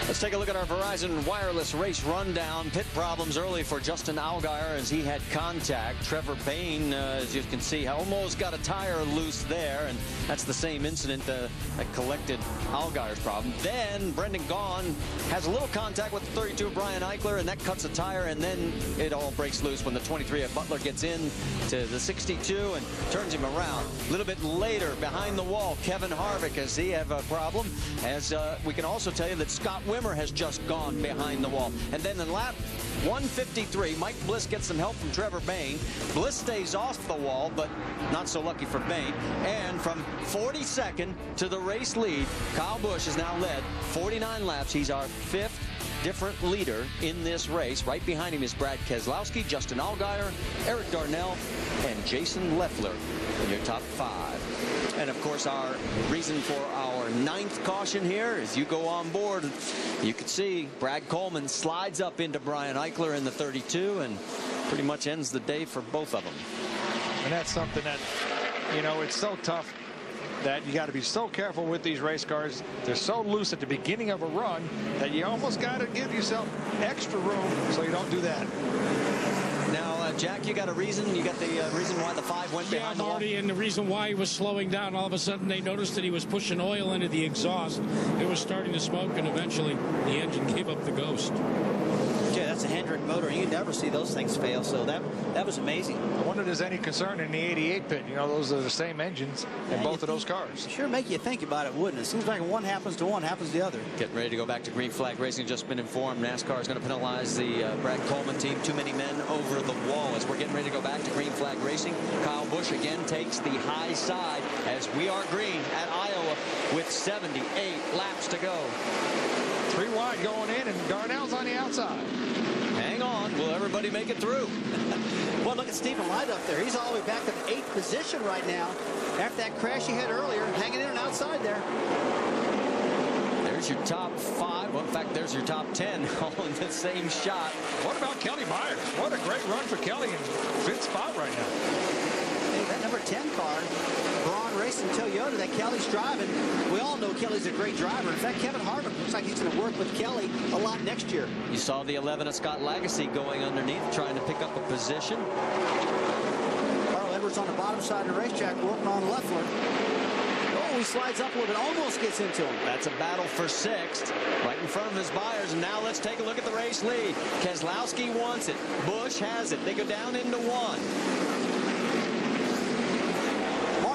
Let's take a look at our Verizon Wireless race rundown. Pit problems early for Justin Allgaier as he had contact. Trevor Bayne, as you can see, almost got a tire loose there, and that's the same incident that collected Allgaier's problem. Then Brendan Gaughan has a little contact with the 32 Brian Eichler, and that cuts a tire, and then it all breaks loose when the 23 of Butler gets in to the 62 and turns him around. A little bit later, behind the wall, Kevin Harvick, as he have a problem. As we can also tell you that Scott Wimmer has just gone behind the wall. And then in lap 153, Mike Bliss gets some help from Trevor Bayne. Bliss stays off the wall, but not so lucky for Bayne. And from 42nd to the race lead, Kyle Busch has now led 49 laps. He's our 5th different leader in this race. Right behind him is Brad Keselowski, Justin Allgaier, Eric Darnell, and Jason Leffler in your top 5. And of course, our reason for our 9th caution here is you go on board. You can see Brad Coleman slides up into Brian Eichler in the 32 and pretty much ends the day for both of them. And that's something that, you know, it's so tough that you got to be so careful with these race cars. They're so loose at the beginning of a run that you almost got to give yourself extra room so you don't do that. Now, Jack, you got a reason? You got the reason why the 5 went behind the wall? Marty, and the reason why he was slowing down. All of a sudden, they noticed that he was pushing oil into the exhaust. It was starting to smoke, and eventually, the engine gave up the ghost. Yeah, that's a Hendrick motor. You never see those things fail, so that was amazing. I wonder if there's any concern in the 88 pit. You know, those are the same engines in both of those cars. Sure make you think about it, wouldn't it? It seems like when one happens to one, happens to the other. Getting ready to go back to green flag racing. Just been informed NASCAR is going to penalize the Brad Coleman team. Too many men over the wall. As we're getting ready to go back to green flag racing, Kyle Busch again takes the high side as we are green at Iowa with 78 laps to go. 3 wide going in, and Darnell's on the outside. Hang on. Will everybody make it through? Well, look at Stephen Light up there. He's all the way back to the 8th position right now. After that crash he had earlier, hanging in and outside there. There's your top 5. Well, in fact, there's your top 10 all in the same shot. What about Kelly Myers? What a great run for Kelly in 5th spot right now. Hey, that number 10 car, Braun Racing Toyota that Kelly's driving. We all know Kelly's a great driver. In fact, Kevin Harvick looks like he's going to work with Kelly a lot next year. You saw the 11 of Scott Lagasse going underneath, trying to pick up a position. Carl Edwards on the bottom side of the racetrack working on Leffler. Oh, he slides up a little bit, almost gets into him. That's a battle for 6th, right in front of his buyers. And now let's take a look at the race lead. Keselowski wants it. Busch has it. They go down into 1.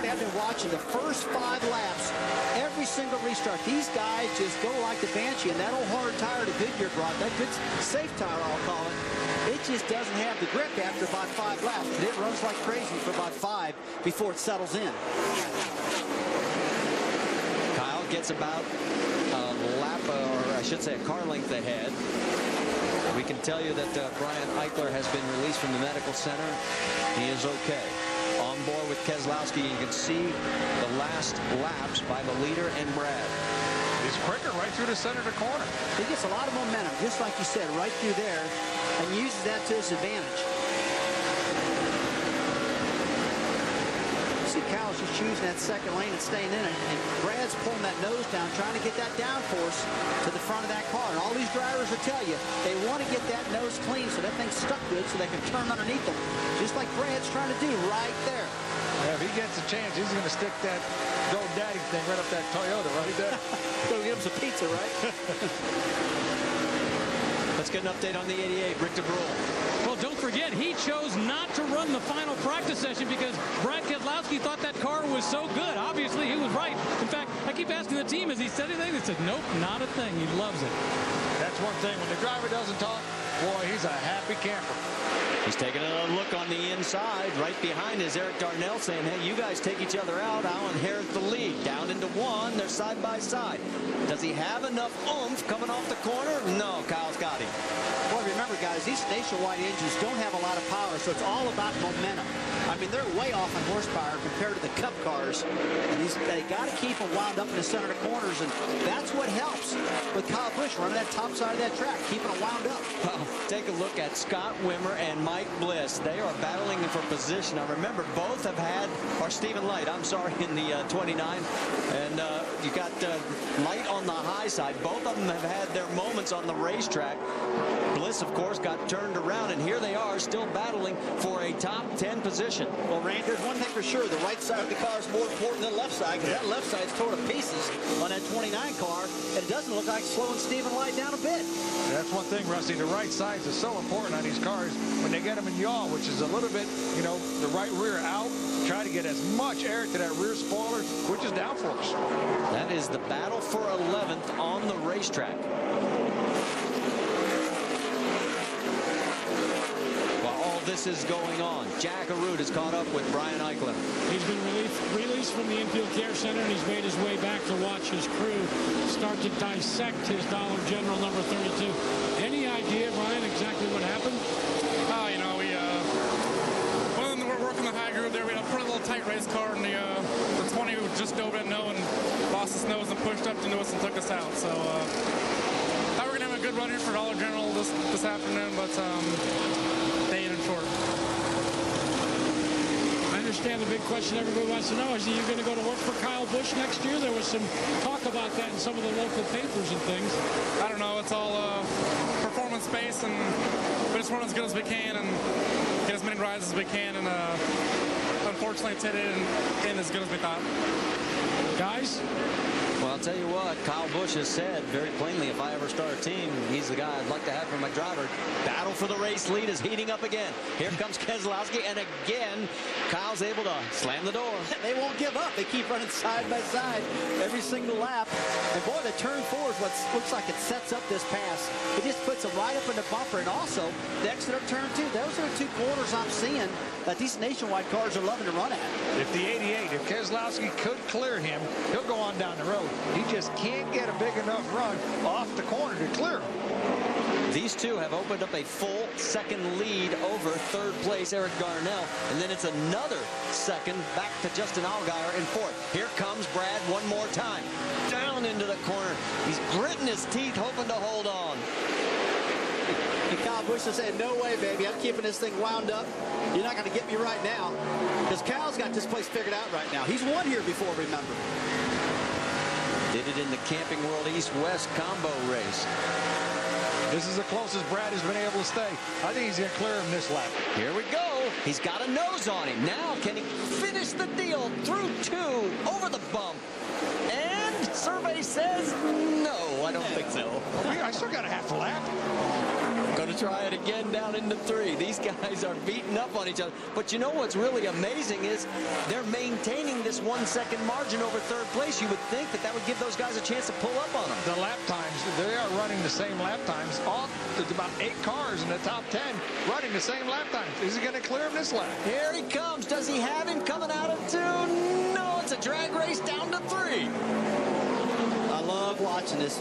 I've been watching the first 5 laps, every single restart. These guys just go like the Banshee, and that old hard tire that Goodyear brought, that good safe tire I'll call it, it just doesn't have the grip after about 5 laps, but it runs like crazy for about 5 before it settles in. Kyle gets about a lap, or I should say a car length ahead. We can tell you that Brian Eichler has been released from the medical center. He is okay. On board with Keselowski, you can see the last laps by the leader and Brad. He's quicker right through the center of the corner. He gets a lot of momentum, just like you said, right through there, and uses that to his advantage. See, Kyle's just choosing that second lane and staying in it, and Brad's pulling that nose down, trying to get that downforce to the front of that car. And all these drivers will tell you, they want to get that nose clean so that thing's stuck good so they can turn underneath them, just like Brad's trying to do right there. Yeah, if he gets a chance, he's going to stick that GoDaddy thing right up that Toyota right there. Go give him some pizza, right? Let's get an update on the 88, Rick DeBrule. Well, don't forget, he chose not to run the final practice session because Brad Keselowski thought that car was so good. Obviously, he was right. In fact, I keep asking the team, has he said anything? They said, nope, not a thing. He loves it. That's one thing. When the driver doesn't talk, boy, he's a happy camper. He's taking another look on the inside. Right behind is Eric Darnell saying, hey, you guys take each other out. I'll inherit the lead. Down into 1. They're side by side. Does he have enough oomph coming off the corner? No, Kyle's got him. Well, remember, guys, these nationwide engines don't have a lot of power, so it's all about momentum. I mean, they're way off in horsepower compared to the Cup cars. And they got to keep them wound up in the center of the corners, and that's what helps with Kyle Busch running that top side of that track, keeping them wound up. Well, take a look at Scott Wimmer and Mike Bliss. They are battling for position. Now remember, both have had, or Stephen Light, I'm sorry, in the 29. And you got Light on the high side. Both of them have had their moments on the racetrack. Bliss, of course, got turned around, and here they are still battling for a top 10 position. Well, Rand, there's one thing for sure. The right side of the car is more important than the left side, because that left side's torn to pieces on that 29 car, and it doesn't look like slowing Stephen Light down a bit. That's one thing, Rusty. The right sides are so important on these cars. When they get them in yaw, which is a little bit, you know, the right rear out, try to get as much air to that rear spoiler, which is downforce. That is the battle for 11th on the racetrack. This is going on. Jack Arute is caught up with Brian Eichler. He's been released from the infield care center, and he's made his way back to watch his crew start to dissect his Dollar General number 32. Any idea, Brian, exactly what happened? You know, when we're working the high groove there, we had a pretty little tight race car, and the 20 just dove in no and lost his nose and pushed up into us and took us out. So thought we were going to have a good run here for Dollar General this afternoon, but they ended short. I understand the big question everybody wants to know is, are you going to go to work for Kyle Busch next year? There was some talk about that in some of the local papers and things. I don't know. It's all performance-based, and we just run as good as we can and get as many rides as we can, and unfortunately today didn't end as good as we thought. Guys? Well, I'll tell you what, Kyle Busch has said very plainly, if I ever start a team, he's the guy I'd like to have for my driver. Battle for the race lead is heating up again. Here comes Keselowski, and again, Kyle's able to slam the door. They won't give up. They keep running side by side every single lap. And boy, the turn 4 is what looks like it sets up this pass. It just puts them right up in the bumper. And also, the exit of turn 2. Those are the two corners I'm seeing that these nationwide cars are loving to run at. If the 88, if Keselowski could clear him, he'll go on down the road. He just can't get a big enough run off the corner to clear him. These two have opened up a full second lead over third place Eric Darnell, and then it's another second back to Justin Allgaier in fourth. Here comes Brad one more time. Down into the corner. He's gritting his teeth, hoping to hold on. And Kyle Busch is saying, no way, baby. I'm keeping this thing wound up. You're not going to get me right now. Because Kyle's got this place figured out right now. He's won here before, remember. Did it in the Camping World East-West combo race. This is the closest Brad has been able to stay. I think he's going to clear him this lap. Here we go. He's got a nose on him. Now can he finish the deal through 2 over the bump? And survey says no, I don't think so. I still got a half a lap. Going to try it again down into 3. These guys are beating up on each other. But you know what's really amazing is they're maintaining this 1 second margin over third place. You would think that that would give those guys a chance to pull up on them. The lap times, they are running the same lap times. There's about 8 cars in the top 10 running the same lap times. Is he going to clear him this lap? Here he comes. Does he have him coming out of 2? No, it's a drag race down to 3. I love watching this.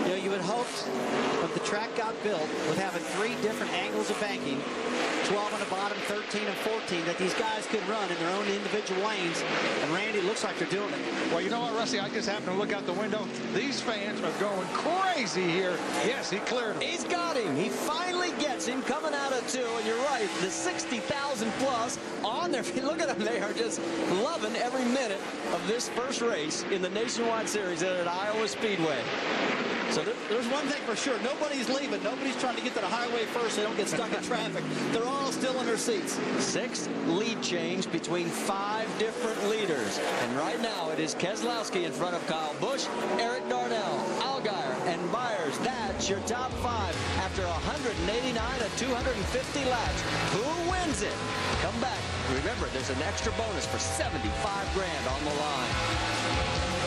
You know, you would hope when the track got built with having 3 different angles of banking, 12 on the bottom, 13 and 14, that these guys could run in their own individual lanes. And Randy, it looks like they're doing it. Well, you know what, Rusty? I just happened to look out the window. These fans are going crazy here. Yes, he cleared him. He's got him. He finally gets him coming out of 2. And you're right, the 60,000 plus on there. Look at them. They are just loving every minute of this first race in the Nationwide Series at Iowa Speedway. So there's one thing for sure. Nobody's leaving. Nobody's trying to get to the highway first. They don't get stuck in traffic. They're all still in their seats. 6 lead change between 5 different leaders. And right now it is Keselowski in front of Kyle Busch, Eric Darnell, Allgaier, and Byers. That's your top 5 after 189 of 250 laps. Who wins it? Come back. Remember, there's an extra bonus for $75 grand on the line.